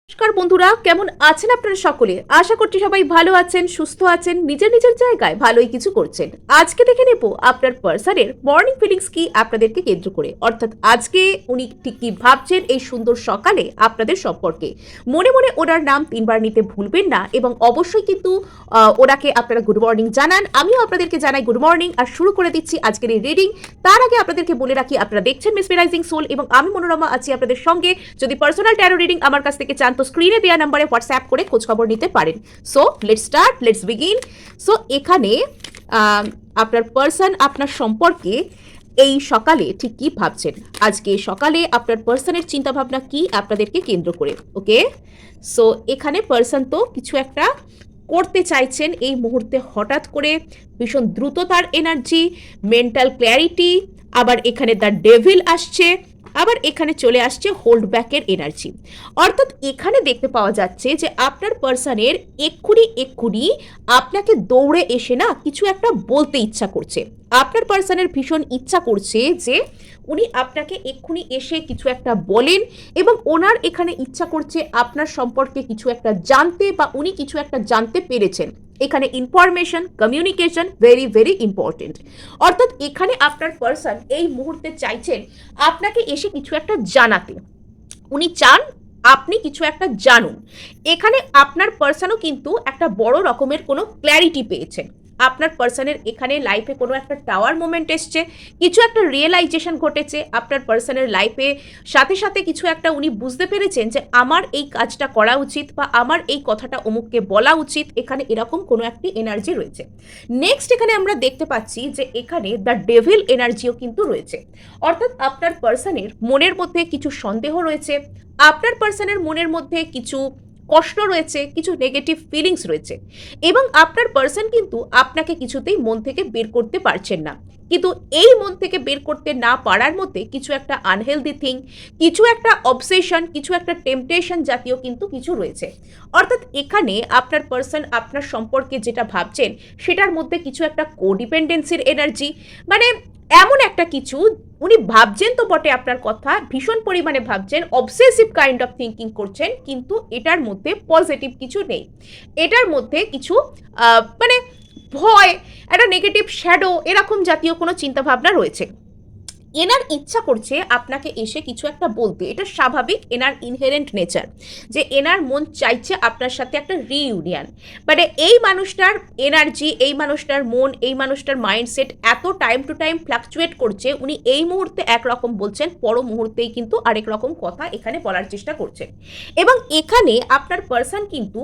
নমস্কার বন্ধুরা, কেমন আছেন আপনারা সকলে? আশা করছি সবাই ভালো আছেন, সুস্থ আছেন, নিজের নিজের জায়গায় ভালোই কিছু করছেন। আজকে দেখে নেব আপনার পার্সনের মর্নিং ফিলিংস কি আপনাদেরকে কেন্দ্র করে, অর্থাৎ আজকে উনি ঠিক কি ভাবছেন এই সুন্দর সকালে আপনাদের সম্পর্কে। মনে মনে ওনার নাম 3বার নিতে ভুলবেন না এবং অবশ্যই কিন্তু ওনাকে আপনারা গুড মর্নিং জানান। আমিও আপনাদেরকে জানাই গুড মর্নিং আর শুরু করে দিচ্ছি আজকের এই রিডিং। তার আগে আপনাদেরকে বলে রাখি, আপনারা দেখছেন মেসমেরাইজিং সোল এবং আমি মনোরমা আছি আপনাদের সঙ্গে। যদি পার্সোনাল ট্যারো রিডিং আমার কাছ থেকে চান তো স্ক্রিনে দেওয়া নাম্বারে হোয়াটসঅ্যাপ করে খোঁজখবর নিতে পারেন। So let's start, let's begin. So এখানে আপনার পার্সন আপনার সম্পর্কে এই সকালে ঠিক কি ভাবছেন, আজকে সকালে আপনার পার্সনের চিন্তাভাবনা কি আপনাদেরকে কেন্দ্র করে। ওকে, সো এখানে পার্সন তো কিছু একটা করতে চাইছেন এই মুহূর্তে, হঠাৎ করে ভীষণ দ্রুততার এনার্জি, মেন্টাল ক্ল্যারিটি, আবার এখানে দ্য ডেভিল আসছে, আবার এখানে চলে আসছে হোল্ড ব্যাকের এনার্জি। অর্থাৎ এখানে দেখতে পাওয়া যাচ্ছে যে আপনার পার্সনের এক্ষুনি আপনাকে দৌড়ে এসে না কিছু একটা বলতে ইচ্ছা করছে। আপনার পার্সনের ভীষণ ইচ্ছা করছে যে উনি আপনাকে এক্ষুনি এসে কিছু একটা বলেন এবং ওনার এখানে ইচ্ছা করছে আপনার সম্পর্কে কিছু একটা জানতে, বা উনি কিছু একটা জানতে পেরেছেন। এখানে information, communication very very important. অর্থাৎ এখানে আপনার পার্সন এই মুহূর্তে চাইছেন আপনাকে এসে কিছু একটা জানাতে। উনি চান আপনি কিছু একটা জানুন। এখানে আপনার পার্সনও কিন্তু একটা বড় রকমের কোনো ক্ল্যারিটি পেয়েছেন। আপনার পার্সনের এখানে লাইফে কোনো একটা টাওয়ার মোমেন্ট এসছে, কিছু একটা রিয়েলাইজেশন ঘটেছে আপনার পার্সনের লাইফে। সাথে সাথে কিছু একটা উনি বুঝতে পেরেছেন যে আমার এই কাজটা করা উচিত, বা আমার এই কথাটা অমুককে বলা উচিত। এখানে এরকম কোনো একটি এনার্জি রয়েছে। নেক্সট এখানে আমরা দেখতে পাচ্ছি যে এখানে দ্য ডেভিল এনার্জিও কিন্তু রয়েছে। অর্থাৎ আপনার পার্সনের মনের মধ্যে কিছু সন্দেহ রয়েছে, আপনার পার্সনের মনের মধ্যে কিছু কষ্ট রয়েছে, কিছু নেগেটিভ ফিলিংস রয়েছে, এবং আপনার পার্সন কিন্তু আপনাকে কিছুতেই মন থেকে বের করতে পারছেন না। কিন্তু এই মন থেকে বের করতে না পারার মধ্যে কিছু একটা আনহেলদি থিং, কিছু একটা অবসেশন, কিছু একটা টেম্পটেশন জাতীয় কিন্তু কিছু রয়েছে। অর্থাৎ এখানে আপনার পার্সন আপনার সম্পর্কে যেটা ভাবছেন সেটার মধ্যে কিছু একটা কোডিপেন্ডেন্সির এনার্জি, মানে এমন একটা কিছু উনি ভাবছেন তো বটে, আপনার কথা ভীষণ পরিমাণে ভাবছেন, অবসেসিভ কাইন্ড অফ থিঙ্কিং করছেন, কিন্তু এটার মধ্যে পজিটিভ কিছু নেই। এটার মধ্যে কিছু মানে ভয়, একটা নেগেটিভ শ্যাডো, এরকম জাতীয় কোনো চিন্তাভাবনা রয়েছে। এনার ইচ্ছা করছে আপনাকে এসে কিছু একটা বলতে, এটা স্বাভাবিক, এনার ইনহেরেন্ট নেচার, যে এনার মন চাইছে আপনার সাথে একটা রিইউনিয়ন। মানে এই মানুষটার এনার্জি, এই মানুষটার মন, এই মানুষটার মাইন্ডসেট এত টাইম টু টাইম ফ্লাকচুয়েট করছে। উনি এই মুহূর্তে একরকম বলছেন, পর মুহূর্তেই কিন্তু আরেক রকম কথা এখানে বলার চেষ্টা করছেন। এবং এখানে আপনার পার্সন কিন্তু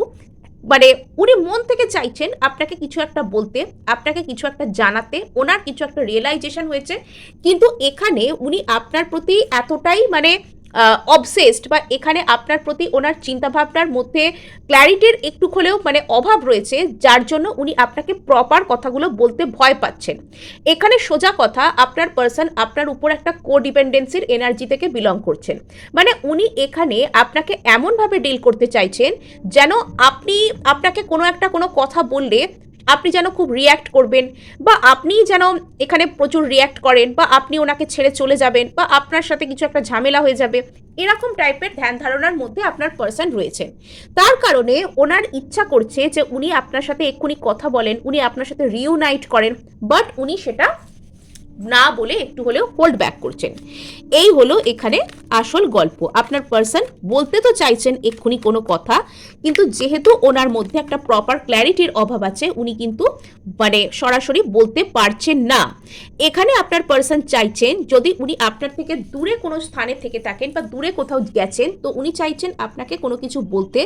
মানে উনি মন থেকে চাইছেন আপনাকে কিছু একটা বলতে, আপনাকে কিছু একটা জানাতে, ওনার কিছু একটা রিয়েলাইজেশন হয়েছে। কিন্তু এখানে উনি আপনার প্রতি এতটাই মানে অবসেসড, বা এখানে আপনার প্রতি ওনার চিন্তাভাবনার মধ্যে ক্ল্যারিটির একটু হলেও মানে অভাব রয়েছে, যার জন্য উনি আপনাকে প্রপার কথাগুলো বলতে ভয় পাচ্ছেন। এখানে সোজা কথা, আপনার পার্সন আপনার উপর একটা কোডিপেন্ডেন্সির এনার্জি থেকে বিলং করছেন। মানে উনি এখানে আপনাকে এমনভাবে ডিল করতে চাইছেন যেন আপনাকে কোনো কথা বললে আপনি যেন খুব রিয়্যাক্ট করবেন, বা আপনি যেন এখানে প্রচুর রিয়্যাক্ট করেন, বা আপনি ওনাকে ছেড়ে চলে যাবেন, বা আপনার সাথে কিছু একটা ঝামেলা হয়ে যাবে, এরকম টাইপের ধ্যান ধারণার মধ্যে আপনার পার্সন রয়েছেন। তার কারণে ওনার ইচ্ছা করছে যে উনি আপনার সাথে এক্ষুনি কথা বলেন, উনি আপনার সাথে রিউনাইট করেন, বাট উনি সেটা না বলে একটু হলেও হোল্ড ব্যাক করছেন। এই হলো এখানে আসল গল্প। আপনার পার্সন বলতে তো চাইছেন এক্ষুনি কোনো কথা, কিন্তু যেহেতু ওনার মধ্যে একটা প্রপার ক্ল্যারিটির অভাব আছে, উনি কিন্তু মানে সরাসরি বলতে পারছেন না। এখানে আপনার পার্সন চাইছেন যদি উনি আপনার থেকে দূরে কোনো স্থানে থেকে থাকেন, বা দূরে কোথাও গেছেন, তো উনি চাইছেন আপনাকে কোনো কিছু বলতে,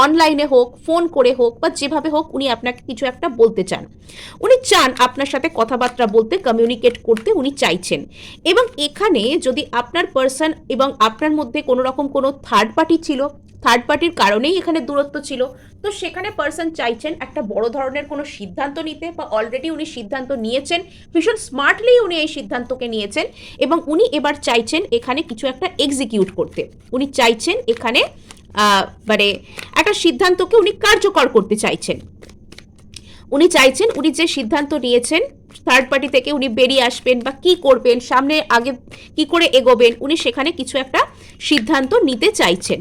অনলাইনে হোক, ফোন করে হোক, বা যেভাবে হোক উনি আপনাকে কিছু একটা বলতে চান। উনি চান আপনার সাথে কথাবার্তা বলতে, কমিউনিকেট করতে উনি চাইছেন। এবং এখানে যদি আপনার পার্সন এবং আপনার মধ্যে কোনো রকম কোনো থার্ড পার্টি ছিল, থার্ড পার্টির কারণেই এখানে দূরত্ব ছিল, তো সেখানে পার্সন চাইছেন একটা বড় ধরনের কোনো সিদ্ধান্ত নিতে, বা অলরেডি উনি সিদ্ধান্ত নিয়েছেন, ভীষণ স্মার্টলি উনি এই সিদ্ধান্তকে নিয়েছেন, এবং উনি এবার চাইছেন এখানে কিছু একটা এক্সিকিউট করতে। উনি চাইছেন এখানে মানে একটা সিদ্ধান্তকে উনি কার্যকর করতে চাইছেন। উনি চাইছেন উনি যে সিদ্ধান্ত নিয়েছেন থার্ড পার্টি থেকে উনি বেরিয়ে আসবেন, বা কি করবেন, সামনে আগে কি করে এগোবেন, উনি সেখানে কিছু একটা সিদ্ধান্ত নিতে চাইছেন।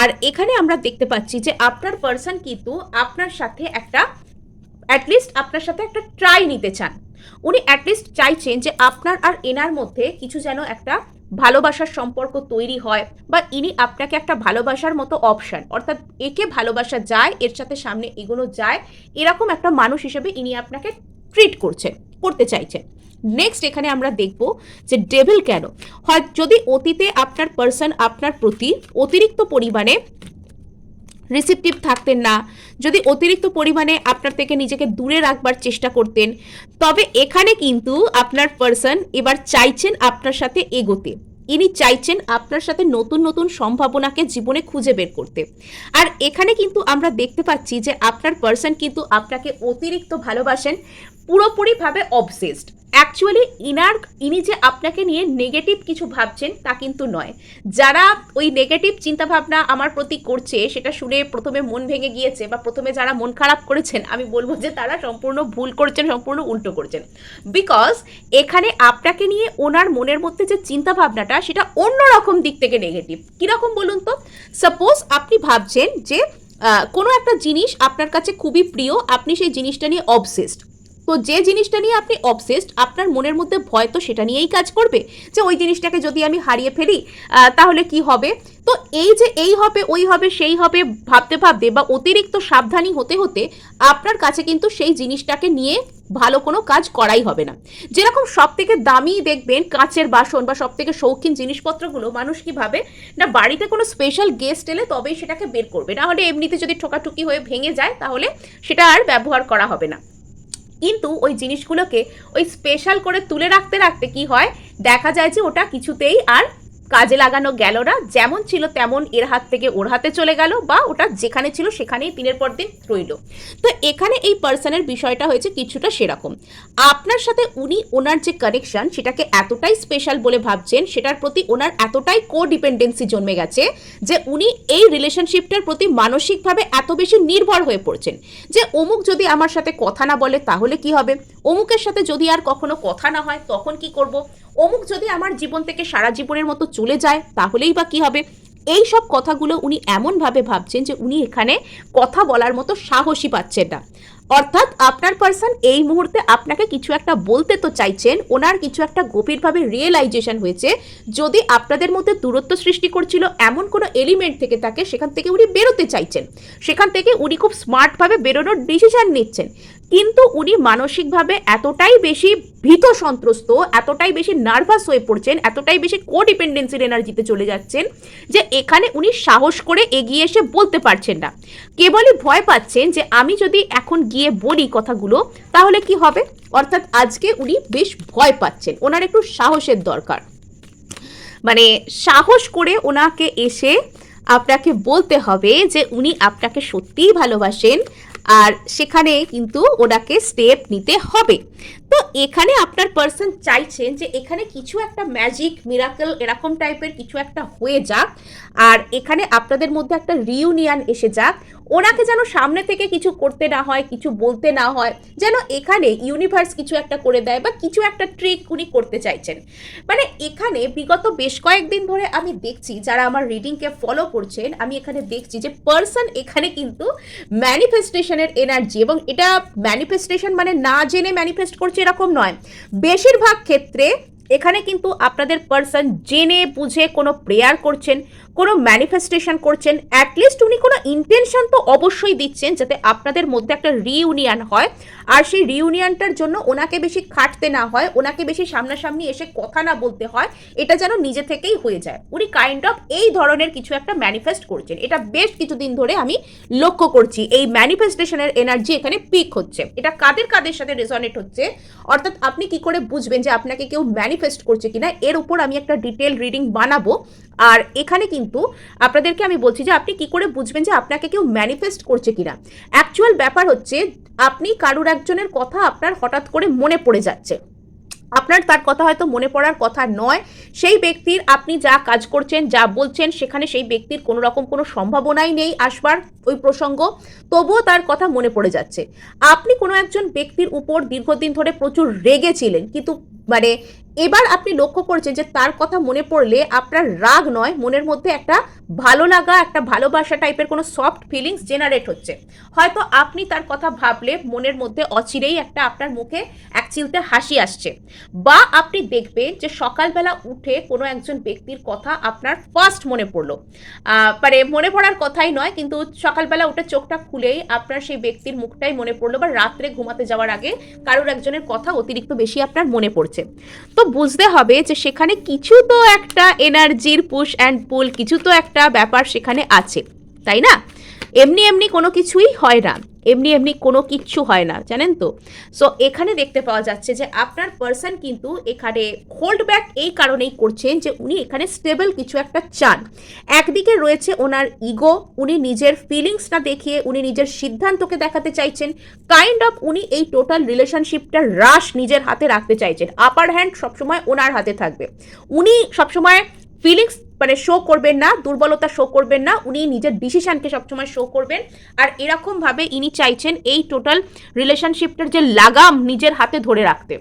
আর এখানে আমরা দেখতে পাচ্ছি যে আপনার পার্সন কিন্তু আপনার সাথে একটা অ্যাটলিস্ট আপনার সাথে একটা ট্রাই নিতে চান। উনি অ্যাটলিস্ট চাইছেন যে আপনার আর এনার মধ্যে কিছু যেন একটা ভালোবাসার সম্পর্ক তৈরি হয়, বা ইনি আপনাকে একটা ভালোবাসার মতো অপশন, অর্থাৎ একে ভালোবাসা যায়, এর সাথে সামনে এগোনো যায়, এরকম একটা মানুষ হিসেবে ইনি আপনাকে ট্রিট করতে চাইছেন। নেক্সট এখানে আমরা দেখব যে ডেভিল কেন হয়, যদি অতীতে আপনার পার্সন আপনার প্রতি অতিরিক্ত পরিমাণে রিসিপটিভ থাকতেন না, যদি অতিরিক্ত পরিমাণে আপনার থেকে নিজেকে দূরে রাখবার চেষ্টা করতেন, তবে এখানে কিন্তু আপনার পার্সন এবার চাইছেন আপনার সাথে এগোতে। ইনি চাইছেন আপনার সাথে নতুন নতুন সম্ভাবনাকে জীবনে খুঁজে বের করতে। আর এখানে কিন্তু আমরা দেখতে পাচ্ছি যে আপনার পার্সন কিন্তু আপনাকে অতিরিক্ত ভালোবাসেন, পুরোপুরিভাবে অবসেসড। অ্যাকচুয়ালি ইনি যে আপনাকে নিয়ে নেগেটিভ কিছু ভাবছেন তা কিন্তু নয়। যারা ওই নেগেটিভ চিন্তাভাবনা আমার প্রতি করছে সেটা শুনে প্রথমে মন ভেঙে গিয়েছে, বা প্রথমে যারা মন খারাপ করেছেন, আমি বলবো যে তারা সম্পূর্ণ ভুল করছেন, সম্পূর্ণ উল্টো করছেন। বিকজ এখানে আপনাকে নিয়ে ওনার মনের মধ্যে যে চিন্তাভাবনাটা সেটা অন্যরকম দিক থেকে নেগেটিভ। কীরকম বলুন তো? সাপোজ আপনি ভাবছেন যে কোনো একটা জিনিস আপনার কাছে খুবই প্রিয়, আপনি সেই জিনিসটা নিয়ে অবসেসড। তো যে জিনিসটা নিয়ে আপনি অবসেসড, আপনার মনের মধ্যে ভয় তো সেটা নিয়েই কাজ করবে যে ওই জিনিসটাকে যদি আমি হারিয়ে ফেলি তাহলে কি হবে। তো এই যে এই হবে, ওই হবে, সেই হবে ভাবতে ভাবতে বা অতিরিক্ত সাবধানী হতে হতে আপনার কাছে কিন্তু সেই জিনিসটাকে নিয়ে ভালো কোনো কাজ করাই হবে না। যেরকম সব থেকে দামি দেখবেন কাঁচের বাসন বা সব থেকে শৌখিন জিনিসপত্রগুলো মানুষ কি ভাবে না, বাড়িতে কোনো স্পেশাল গেস্ট এলে তবেই সেটাকে বের করবে, না হলে এমনিতে যদি ঠোকাঠুকি হয়ে ভেঙে যায় তাহলে সেটা আর ব্যবহার করা হবে না। কিন্তু ওই জিনিসগুলোকে ওই স্পেশাল করে তুলে রাখতে রাখতে কি হয়, দেখা যায় যে ওটা কিছুতেই আর কাজে লাগানো গেল না, যেমন ছিল তেমন এর হাত থেকে ওর হাতে চলে গেল, বা ওটা যেখানে ছিল সেখানেই দিনের পর দিন রইল। তো এখানে এই পার্সনের বিষয়টা হয়েছে কিছুটা সেরকম। আপনার সাথে উনি ওনার যে কানেকশন সেটাকে এতটাই স্পেশাল বলে ভাবছেন, সেটার প্রতি ওনার এতটাই কোডিপেন্ডেন্সি জন্মে গেছে যে উনি এই রিলেশনশিপটার প্রতি মানসিকভাবে এত বেশি নির্ভর হয়ে পড়ছেন যে অমুক যদি আমার সাথে কথা না বলে তাহলে কি হবে, অমুকের সাথে যদি আর কখনো কথা না হয় তখন কি করব, অমুক যদি আমার জীবন থেকে সারা জীবনের মতো চলে যায় তাহলেই বা কি হবে। এই সব কথাগুলো উনি এমনভাবে ভাবছেন যে উনি এখানে কথা বলার মতো সাহসী পাচ্ছেন না। অর্থাৎ আপনার পার্সন এই মুহূর্তে আপনাকে কিছু একটা বলতে তো চাইছেন, ওনার কিছু একটা গভীরভাবে রিয়েলাইজেশন হয়েছে, যদি আপনাদের মধ্যে দূরত্ব সৃষ্টি করছিল এমন কোনো এলিমেন্ট থেকে থাকে সেখান থেকে উনি বেরোতে চাইছেন, সেখান থেকে উনি খুব স্মার্টভাবে বেরোনোর ডিসিশন নিচ্ছেন। কিন্তু উনি মানসিকভাবে এতটাই বেশি ভীত সন্ত্রস্ত, এতটাই বেশি নার্ভাস হয়ে পড়ছেন, এতটাই বেশি কোডিপেন্ডেন্সির এনার্জিতে চলে যাচ্ছেন যে এখানে উনি সাহস করে এগিয়ে এসে বলতে পারছেন না। কেবলই ভয় পাচ্ছেন যে আমি যদি এখন গিয়ে বলি কথাগুলো তাহলে কি হবে। অর্থাৎ আজকে উনি বেশ ভয় পাচ্ছেন, ওনার একটু সাহসের দরকার। মানে সাহস করে ওনাকে এসে আপনাকে বলতে হবে যে উনি আপনাকে সত্যিই ভালোবাসেন, আর সেখানে কিন্তু ওনাকে স্টেপ নিতে হবে। তো এখানে আপনার পার্সন চাইছেন যে এখানে কিছু একটা ম্যাজিক মিরাকল এরকম টাইপের কিছু একটা হয়ে যাক, আর এখানে আপনাদের মধ্যে একটা রিউনিয়ন এসে যাক। ওনাকে যেন সামনে থেকে কিছু করতে না হয়, কিছু বলতে না হয়, যেন এখানে ইউনিভার্স কিছু একটা করে দেয় বা কিছু একটা ট্রিক উনি করতে চাইছেন। মানে এখানে বিগত বেশ কয়েকদিন ধরে আমি দেখছি, যারা আমার রিডিংকে ফলো করছেন, আমি এখানে দেখছি যে পার্সন এখানে কিন্তু ম্যানিফেস্টেশনের এনার্জি, এবং এটা ম্যানিফেস্টেশন মানে না জেনে ম্যানিফেস্ট করছে এরকম নয়, বেশিরভাগ ক্ষেত্রে এখানে কিন্তু আপনাদের পার্সন জেনে বুঝে কোনো প্রেয়ার করছেন, কোনো ম্যানিফেস্টেশন করছেন, অ্যাটলিস্ট উনি কোনো ইন্টেনশন তো অবশ্যই দিচ্ছেন যাতে আপনাদের মধ্যে একটা রিউনিয়ন হয়। আর সেই রিউনিয়নটার জন্য ওনাকে বেশি খাটতে না হয়, ওনাকে বেশি সামনাসামনি এসে কথা না বলতে হয়, এটা যেন নিজে থেকেই হয়ে যায়। উনি কাইন্ড অফ এই ধরনের কিছু একটা ম্যানিফেস্ট করছেন, এটা বেশ কিছুদিন ধরে আমি লক্ষ্য করছি। এই ম্যানিফেস্টেশনের এনার্জি এখানে পিক হচ্ছে। এটা কাদের কাদের সাথে রেজনেট হচ্ছে, অর্থাৎ আপনি কি করে বুঝবেন যে আপনাকে কেউ ম্যানিফেস্ট করছে কিনা, এর উপর আমি একটা ডিটেল রিডিং বানাবো। আর এখানে কিন্তু আপনাদেরকে আমি বলছি যে আপনি কি করে বুঝবেন যে আপনাকে কেউ ম্যানিফেস্ট করছে কিনা। অ্যাকচুয়াল ব্যাপার হচ্ছে, আপনি কারুর একজনের কথা আপনার হঠাৎ করে মনে পড়ে যাচ্ছে, আপনার তার কথা হয়তো মনে পড়ার কথা নয়, সেই ব্যক্তির আপনি যা কাজ করছেন, যা বলছেন, সেখানে সেই ব্যক্তির কোনো রকম কোনো সম্ভাবনাই নেই আসবার ওই প্রসঙ্গ, তবুও তার কথা মনে পড়ে যাচ্ছে। আপনি কোনো একজন ব্যক্তির উপর দীর্ঘদিন ধরে প্রচুর রেগেছিলেন, কিন্তু মানে এবার আপনি লক্ষ্য করছেন যে তার কথা মনে পড়লে আপনার রাগ নয়, মনের মধ্যে একটা ভালো লাগা, একটা ভালোবাসা টাইপের কোনো সফট ফিলিংস জেনারেট হচ্ছে। হয়তো আপনি তার কথা ভাবলে মনের মধ্যে অচিরেই একটা আপনার মুখে এক চিলতে হাসি আসছে, বা আপনি দেখবেন যে সকালবেলা উঠে কোনো একজন ব্যক্তির কথা আপনার ফার্স্ট মনে পড়লো, মানে মনে পড়ার কথাই নয়, কিন্তু সকালবেলা উঠে চোখটা খুলেই আপনার সেই ব্যক্তির মুখটাই মনে পড়লো, বা রাত্রে ঘুমাতে যাওয়ার আগে কারোর একজনের কথা অতিরিক্ত বেশি আপনার মনে পড়ছে। তো বুঝতে হবে যে সেখানে কিছু তো একটা এনার্জির পুশ অ্যান্ড পুল, কিছু তো একটা ব্যাপার সেখানে আছে, তাই না? এমনি এমনি কোনো কিছুই হয় না, এমনি এমনি কোনো কিচ্ছু হয় না, জানেন তো। সো এখানে দেখতে পাওয়া যাচ্ছে যে আপনার পার্সন কিন্তু এখানে হোল্ড ব্যাক এই কারণেই করছেন যে উনি এখানে স্টেবল কিছু একটা চান। একদিকে রয়েছে ওনার ইগো, উনি নিজের ফিলিংসটা দেখিয়ে উনি নিজের সিদ্ধান্তকে দেখাতে চাইছেন, কাইন্ড অফ উনি এই টোটাল রিলেশনশিপটার রাশ নিজের হাতে রাখতে চাইছেন, আপার হ্যান্ড সবসময় ওনার হাতে থাকবে। উনি সবসময় ফিলিংস মানে শো করবেন না, দুর্বলতা শো করবেন না, উনি নিজের ডিসিশনকে সবসময় শো করবেন। আর এরকমভাবে ইনি চাইছেন এই টোটাল রিলেশনশিপটার যে লাগাম নিজের হাতে ধরে রাখতে।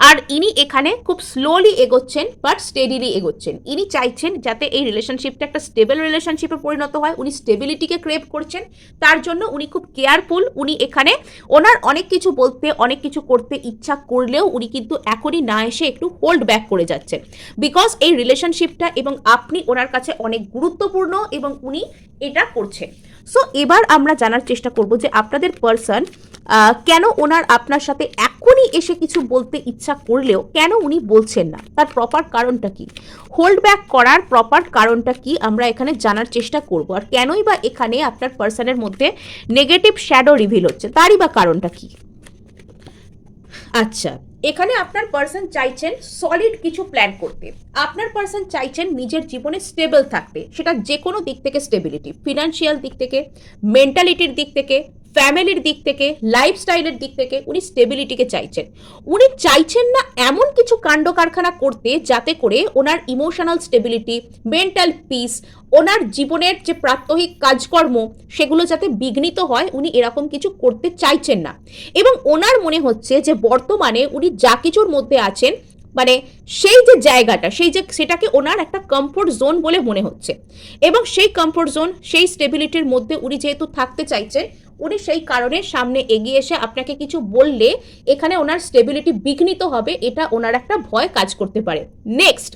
আর ইনি এখানে খুব স্লোলি এগোচ্ছেন বাট স্টেডিলি এগোচ্ছেন। ইনি চাইছেন যাতে এই রিলেশনশিপটা একটা স্টেবল রিলেশনশিপে পরিণত হয়, উনি স্টেবিলিটিকে ক্রেভ করছেন, তার জন্য উনি খুব কেয়ারফুল। উনি এখানে ওনার অনেক কিছু বলতে, অনেক কিছু করতে ইচ্ছা করলেও উনি কিন্তু এখনই না এসে একটু হোল্ড ব্যাক করে যাচ্ছেন, বিকজ এই রিলেশনশিপটা এবং আপনি ওনার কাছে অনেক গুরুত্বপূর্ণ এবং উনি এটা করছেন। সো এবার আমরা জানার চেষ্টা করব যে আপনাদের পার্সন কেন ওনার আপনার সাথে এখনই এসে কিছু বলতে ইচ্ছা করলেও কেন উনি বলছেন না, তার প্রপার কারণটা কি, হোল্ড ব্যাক করার প্রপার কারণটা কি, আমরা এখানে জানার চেষ্টা করব। আর কেনই বা এখানে আপনার পার্সনের মধ্যে নেগেটিভ শ্যাডো রিভিল হচ্ছে, তারই বা কারণটা কি। আচ্ছা, এখানে আপনার পার্সন চাইছেন সলিড কিছু প্ল্যান করতে, আপনার পার্সন চাইছেন নিজের জীবনে স্টেবল থাকতে, সেটা যে কোনো দিক থেকে স্টেবিলিটি, ফিনান্সিয়াল দিক থেকে, মেন্টালিটির দিক থেকে, ফ্যামিলির দিক থেকে, লাইফস্টাইলের দিক থেকে উনি স্টেবিলিটিকে চাইছেন। উনি চাইছেন না এমন কিছু কাণ্ড কারখানা করতে যাতে করে ওনার ইমোশনাল স্টেবিলিটি, মেন্টাল পিস, ওনার জীবনের যে প্রাত্যহিক কাজকর্ম সেগুলো যাতে বিঘ্নিত হয়, উনি এরকম কিছু করতে চাইছেন না। এবং ওনার মনে হচ্ছে যে বর্তমানে উনি যা কিছুর মধ্যে আছেন, মানে সেই যে জায়গাটা, সেটাকে ওনার একটা কমফোর্ট জোন বলে মনে হচ্ছে, এবং সেই কমফোর্ট জোন, সেই স্টেবিলিটির মধ্যে উনি যেহেতু থাকতে চাইছেন, উনি সেই কারণে সামনে এগিয়ে এসে আপনাকে কিছু বললে এখানে ওনার স্টেবিলিটি বিঘ্নিত হবে, এটা ওনার একটা ভয় কাজ করতে পারে। নেক্সট,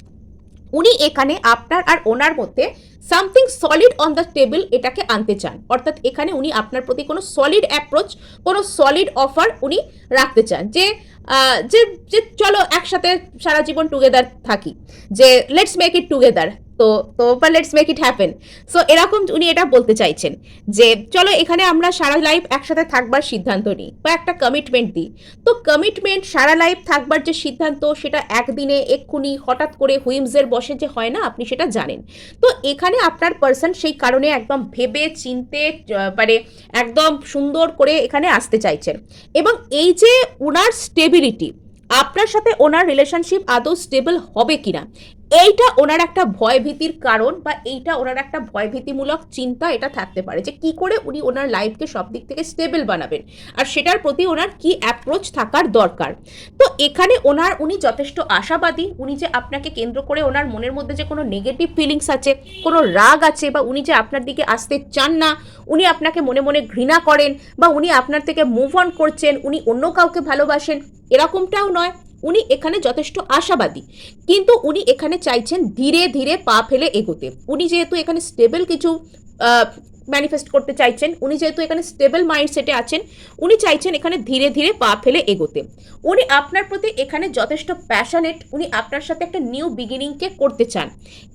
উনি এখানে আপনার আর ওনার মধ্যে something solid on the table এটাকে আনতে চান, অর্থাৎ এখানে উনি আপনার প্রতি কোনো সলিড অ্যাপ্রোচ, কোনো সলিড অফার উনি রাখতে চান, যে যে যে চলো একসাথে সারা জীবন টুগেদার থাকি, যে লেটস মেক ইট টুগেদার, তো তো বা let's make it happen. So এরকম উনি এটা বলতে চাইছেন যে চলো এখানে আমরা সারা লাইফ একসাথে থাকবার সিদ্ধান্ত নিই বা একটা কমিটমেন্ট দিই। তো কমিটমেন্ট, সারা লাইফ থাকবার যে সিদ্ধান্ত, সেটা একদিনে এক্ষুনি হঠাৎ করে হুইমসের বসে যে হয় না, আপনি সেটা জানেন। তো এখানে আপনার পার্সন সেই কারণে একদম ভেবে চিনতে মানে একদম সুন্দর করে এখানে আসতে চাইছেন। এবং এই যে ওনার স্টেবিলিটি, আপনার সাথে ওনার রিলেশনশিপ আদৌ স্টেবল হবে কিনা, এইটা ওনার একটা ভয়ভীতির কারণ, বা এইটা ওনার একটা ভয়ভীতিমূলক চিন্তা এটা থাকতে পারে যে কি করে উনি ওনার লাইফকে সব দিক থেকে স্টেবল বানাবেন, আর সেটার প্রতি ওনার কি অ্যাপ্রোচ থাকার দরকার। তো এখানে উনি যথেষ্ট আশাবাদী, উনি যে আপনাকে কেন্দ্র করে ওনার মনের মধ্যে যে কোনো নেগেটিভ ফিলিংস আছে, কোনো রাগ আছে, বা উনি যে আপনার দিকে আসতে চান না, উনি আপনাকে মনে মনে ঘৃণা করেন, বা উনি আপনার থেকে মুভ অন করছেন, উনি অন্য কাউকে ভালোবাসেন, এরকমটাও নয়। উনি এখানে যথেষ্ট আশাবাদী, কিন্তু উনি এখানে চাইছেন ধীরে ধীরে পা ফেলে এগোতে। উনি যেহেতু এখানে স্টেবল কিছু ম্যানিফেস্ট করতে চাইছেন, উনি যেহেতু এখানে স্টেবল মাইন্ডসেটে আছেন, উনি চাইছেন এখানে ধীরে ধীরে পা ফেলে এগোতে। উনি আপনার প্রতি এখানে যথেষ্ট প্যাশনেট, উনি আপনার সাথে একটা নিউ বিগিনিংকে করতে চান।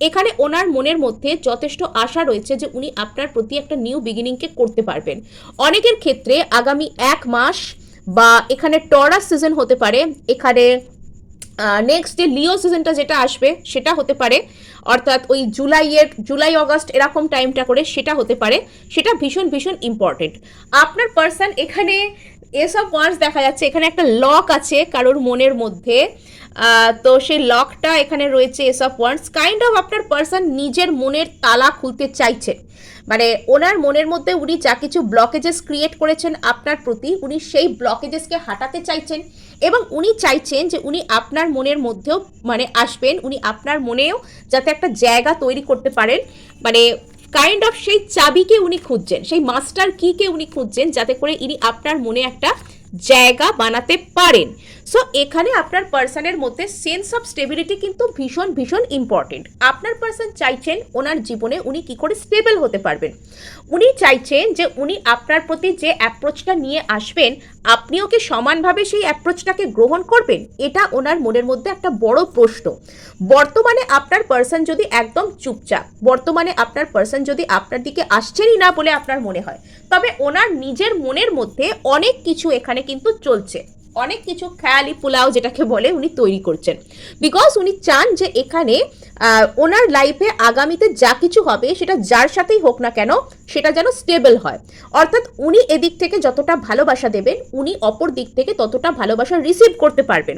এখানে ওনার মনের মধ্যে যথেষ্ট আশা রয়েছে যে উনি আপনার প্রতি একটা নিউ বিগিনিংকে করতে পারবেন। অনেকের ক্ষেত্রে আগামী 1 মাস বা এখানে টরাস সিজন হতে পারে, এখানে নেক্সট যে লিও সিজনটা যেটা আসবে সেটা হতে পারে, অর্থাৎ ওই জুলাই অগাস্ট এরকম টাইমটা করে সেটা হতে পারে, সেটা ভীষণ ভীষণ ইম্পর্টেন্ট। আপনার পার্সন এখানে এস অফ ওয়ান্স দেখা যাচ্ছে, এখানে একটা লক আছে কারোর মনের মধ্যে। তো সেই লকটা এখানে রয়েছে S of wands. Kind of আপনার পার্সন নিজের মনের তালা খুলতে চাইছেন, মানে ওনার মনের মধ্যে উনি যা কিছু ব্লকেজেস ক্রিয়েট করেছেন আপনার প্রতি, উনি সেই ব্লকেজেসকে হাঁটাতে চাইছেন এবং উনি চাইছেন যে উনি আপনার মনের মধ্যেও মানে আসবেন, উনি আপনার মনেও যাতে একটা জায়গা তৈরি করতে পারেন, মানে কাইন্ড অফ সেই চাবিকে উনি খুঁজছেন, সেই মাস্টার কিকে উনি খুঁজছেন যাতে করে ইনি আপনার মনে একটা জায়গা বানাতে পারেন। সো এখানে আপনার পার্সনের মধ্যে সেন্স অফ স্টেবিলিটি কিন্তু ভীষণ ভীষণ ইম্পর্টেন্ট। আপনার পার্সন চাইছেন ওনার জীবনে উনি কি করে স্টেবল হতে পারবেন, উনি চাইছেন যে উনি আপনার প্রতি যে অ্যাপ্রোচটা নিয়ে আসবেন আপনিও কি সমানভাবে সেই অ্যাপ্রোচটাকে গ্রহণ করবেন, এটা ওনার মনের মধ্যে একটা বড় প্রশ্ন। বর্তমানে আপনার পার্সন যদি একদম চুপচাপ, বর্তমানে আপনার পার্সন যদি আপনার দিকে আসছেনই না বলে আপনার মনে হয়, তবে ওনার নিজের মনের মধ্যে অনেক কিছু এখানে কিন্তু চলছে, অনেক কিছু খেয়ালি পোলাও যেটাকে বলে উনি তৈরি করছেন। বিকজ উনি চান যে এখানে ওনার লাইফে আগামীতে যা কিছু হবে সেটা যার সাথেই হোক না কেন সেটা যেন স্টেবল হয়। অর্থাৎ উনি এদিক থেকে যতটা ভালোবাসা দেবেন উনি অপর দিক থেকে ততটা ভালোবাসা রিসিভ করতে পারবেন।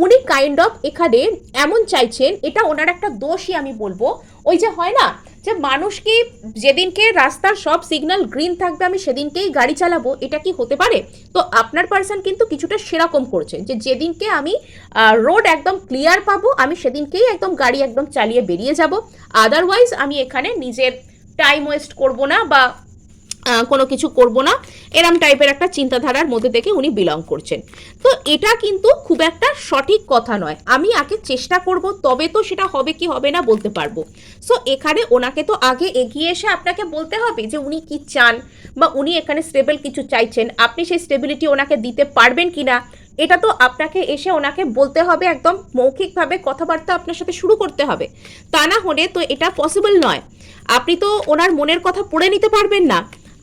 উনি কাইন্ড অফ এখানে এমন চাইছেন, এটা ওনার একটা দোষই আমি বলবো, ওই যে হয় না যে মানুষ কি যেদিনকে রাস্তার সব সিগন্যাল গ্রিন থাকবে আমি সেদিনকেই গাড়ি চালাবো, এটা কি হতে পারে? তো আপনার পার্সন কিন্তু কিছুটা সেরকম করছেন যে যেদিনকে আমি রোড একদম ক্লিয়ার পাবো আমি সেদিনকেই একদম গাড়ি একদম চালিয়ে বেরিয়ে যাব, আদারওয়াইজ আমি এখানে নিজের টাইম ওয়েস্ট করব না বা কোনো কিছু করব না, এরম টাইপের একটা চিন্তাধারার মধ্যে থেকে উনি বিলং করছেন। তো এটা কিন্তু খুব একটা সঠিক কথা নয়, আমি আগে চেষ্টা করব তবে তো সেটা হবে কি হবে না বলতে পারবো। সো এখানে ওনাকে তো আগে এগিয়ে এসে আপনাকে বলতে হবে যে উনি কি চান বা উনি এখানে স্টেবল কিছু চাইছেন, আপনি সেই স্টেবিলিটি ওনাকে দিতে পারবেন কি না এটা তো আপনাকে এসে ওনাকে বলতে হবে, একদম মৌখিকভাবে কথাবার্তা আপনার সাথে শুরু করতে হবে, তা না হলে তো এটা পসিবল নয়। আপনি তো ওনার মনের কথা পড়ে নিতে পারবেন না।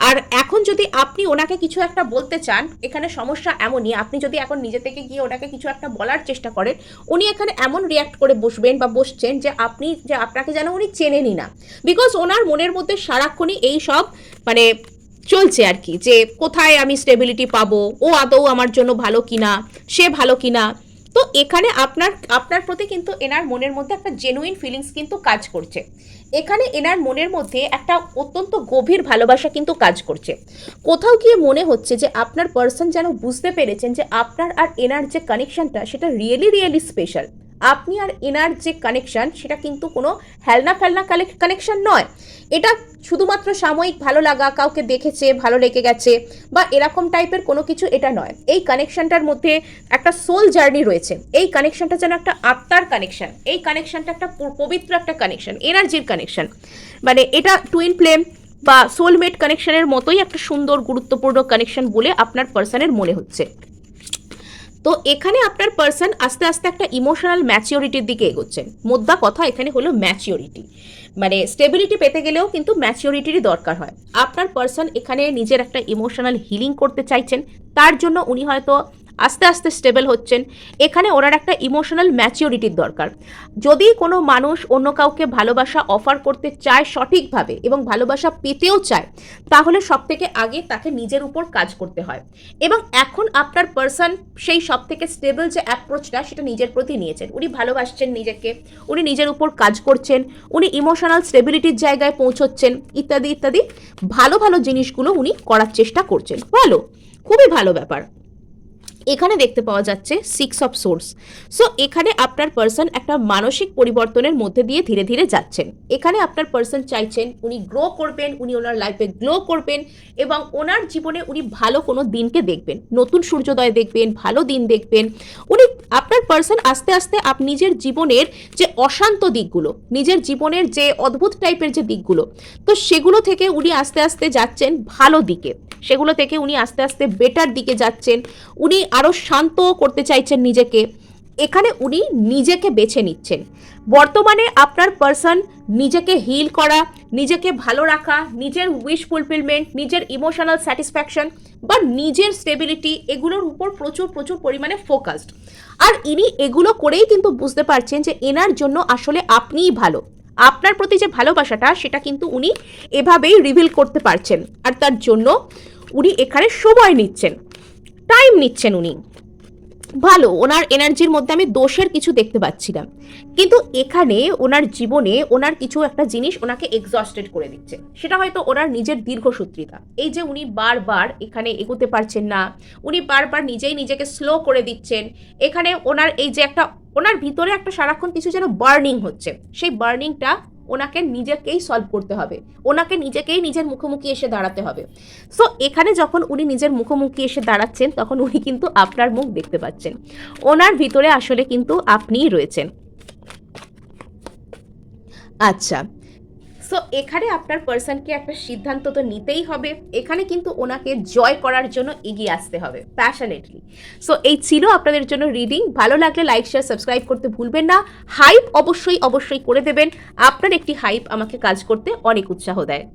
আর এখন যদি আপনি ওনাকে কিছু একটা বলতে চান, এখানে সমস্যা এমনই, আপনি যদি এখন নিজে থেকে গিয়ে ওনাকে কিছু একটা বলার চেষ্টা করেন উনি এখানে এমন রিয়াক্ট করে বসবেন বা বসছেন যে আপনি যে আপনাকে যেন উনি চেনেনই না। বিকজ ওনার মনের মধ্যে সারাক্ষণই এই সব মানে চলছে আর কি, যে কোথায় আমি স্টেবিলিটি পাবো, ও আদৌ আমার জন্য ভালো কিনা, সে ভালো কিনা। তো এখানে আপনার প্রতি কিন্তু এনার মনের মধ্যে একটা জেনুইন ফিলিংস কিন্তু কাজ করছে, এখানে এনার মনের মধ্যে একটা অত্যন্ত গভীর ভালোবাসা কিন্তু কাজ করছে। কোথাও গিয়ে মনে হচ্ছে যে আপনার পার্সন যেন বুঝতে পেরেছেন যে আপনার আর এনার যে কানেকশনটা সেটা রিয়েলি রিয়েলি স্পেশাল। আপনি আর এনার যে কানেকশন সেটা কিন্তু কোনো হেলনা ফেলনা কানেকশন নয়, এটা শুধুমাত্র সাময়িক ভালো লাগা, কাউকে দেখেছে ভালো লেগে গেছে বা এরকম টাইপের কোনো কিছু এটা নয়। এই কানেকশনটার মধ্যে একটা সোল জার্নি রয়েছে, এই কানেকশনটা যেন একটা আত্মার কানেকশন, এই কানেকশনটা একটা পবিত্র একটা কানেকশন, এনার্জির কানেকশন, মানে এটা টুইন ফ্লেম বা সোলমেট কানেকশনের মতোই একটা সুন্দর গুরুত্বপূর্ণ কানেকশন বলে আপনার পার্সনের মনে হচ্ছে। তো এখানে আপনার পার্সন আস্তে আস্তে একটা ইমোশনাল ম্যাচিওরিটির দিকে এগোচ্ছেন। মোদ্দা কথা এখানে হলো ম্যাচিওরিটি, মানে স্টেবিলিটি পেতে গেলেও কিন্তু ম্যাচিওরিটিরই দরকার হয়। আপনার পার্সন এখানে নিজের একটা ইমোশনাল হিলিং করতে চাইছেন, তার জন্য উনি হয়তো আস্তে আস্তে স্টেবল হচ্ছেন। এখানে ওনার একটা ইমোশনাল ম্যাচিওরিটির দরকার। যদি কোনো মানুষ অন্য কাউকে ভালোবাসা অফার করতে চায় সঠিকভাবে এবং ভালোবাসা পেতেও চায়, তাহলে সব থেকে আগে তাকে নিজের উপর কাজ করতে হয়। এবং এখন আপনার পার্সন সেই সব থেকে স্টেবল যে অ্যাপ্রোচটা সেটা নিজের প্রতি নিয়েছেন, উনি ভালোবাসছেন নিজেকে, উনি নিজের উপর কাজ করছেন, উনি ইমোশনাল স্টেবিলিটির জায়গায় পৌঁছচ্ছেন, ইত্যাদি ইত্যাদি ভালো ভালো জিনিসগুলো উনি করার চেষ্টা করছেন। ভালো, খুবই ভালো ব্যাপার। এখানে দেখতে পাওয়া যাচ্ছে 6 অফ সোর্স। সো এখানে আপনার পার্সন একটা মানসিক পরিবর্তনের মধ্যে দিয়ে ধীরে ধীরে যাচ্ছেন। এখানে আপনার পার্সন চাইছেন উনি গ্রো করবেন, উনি ওনার লাইফে গ্লো করবেন এবং ওনার জীবনে উনি ভালো কোনো দিনকে দেখবেন, নতুন সূর্যোদয় দেখবেন, ভালো দিন দেখবেন। উনি আপনার পার্সন আস্তে আস্তে নিজের জীবনের যে অশান্ত দিকগুলো, নিজের জীবনের যে অদ্ভুত টাইপের যে দিকগুলো, তো সেগুলো থেকে উনি আস্তে আস্তে যাচ্ছেন ভালো দিকে, সেগুলো থেকে উনি আস্তে আস্তে বেটার দিকে যাচ্ছেন। উনি আরও শান্ত করতে চাইছেন নিজেকে, এখানে উনি নিজেকে বেছে নিচ্ছেন। বর্তমানে আপনার পার্সন নিজেকে হিল করা, নিজেকে ভালো রাখা, নিজের উইশ ফুলফিলমেন্ট, নিজের ইমোশনাল স্যাটিসফ্যাকশন বা নিজের স্টেবিলিটি, এগুলোর উপর প্রচুর প্রচুর পরিমাণে ফোকাসড। আর ইনি এগুলো করেই কিন্তু বুঝতে পারছেন যে এনার জন্য আসলে আপনিই ভালো, আপনার প্রতি যে ভালোবাসাটা সেটা কিন্তু উনি এভাবেই রিভিল করতে পারছেন, আর তার জন্য উনি এখানে সময় নিচ্ছেন। টাইম নিচ্ছেন উনি, ভালো, ওনার এনার্জির মধ্যে আমি দোষের কিছু দেখতে পাচ্ছিলাম, কিন্তু এখানে ওনার জীবনে ওনার কিছু একটা জিনিস ওনাকে এক্সস্টেড করে দিচ্ছে, সেটা হয়তো ওনার নিজের দীর্ঘসূত্রিতা। এই যে উনি বারবার এখানে এগোতে পারছেন না, উনি বারবার নিজেই নিজেকে স্লো করে দিচ্ছেন, এখানে ওনার এই যে একটা ওনার ভিতরে একটা সারাক্ষণ কিছু যেন বার্নিং হচ্ছে, সেই বার্নিংটা ওনাকে নিজেকেই সলভ করতে হবে, ওনাকে নিজেকেই নিজের মুখোমুখি এসে দাঁড়াতে হবে। সো এখানে যখন উনি নিজের মুখোমুখি এসে দাঁড়াচ্ছেন তখন উনি কিন্তু আপনার মুখ দেখতে পাচ্ছেন, ওনার ভিতরে আসলে কিন্তু আপনিই রয়েছেন। আচ্ছা, সো এখানে আপনার পার্সনকে একটা সিদ্ধান্ত তো নিতেই হবে, এখানে কিন্তু ওনাকে জয় করার জন্য এগিয়ে আসতে হবে প্যাশনেটলি। সো এই ছিল আপনাদের জন্য রিডিং। ভালো লাগলে লাইক শেয়ার সাবস্ক্রাইব করতে ভুলবেন না, হাইপ অবশ্যই অবশ্যই করে দেবেন, আপনার একটি হাইপ আমাকে কাজ করতে অনেক উৎসাহ দেয়।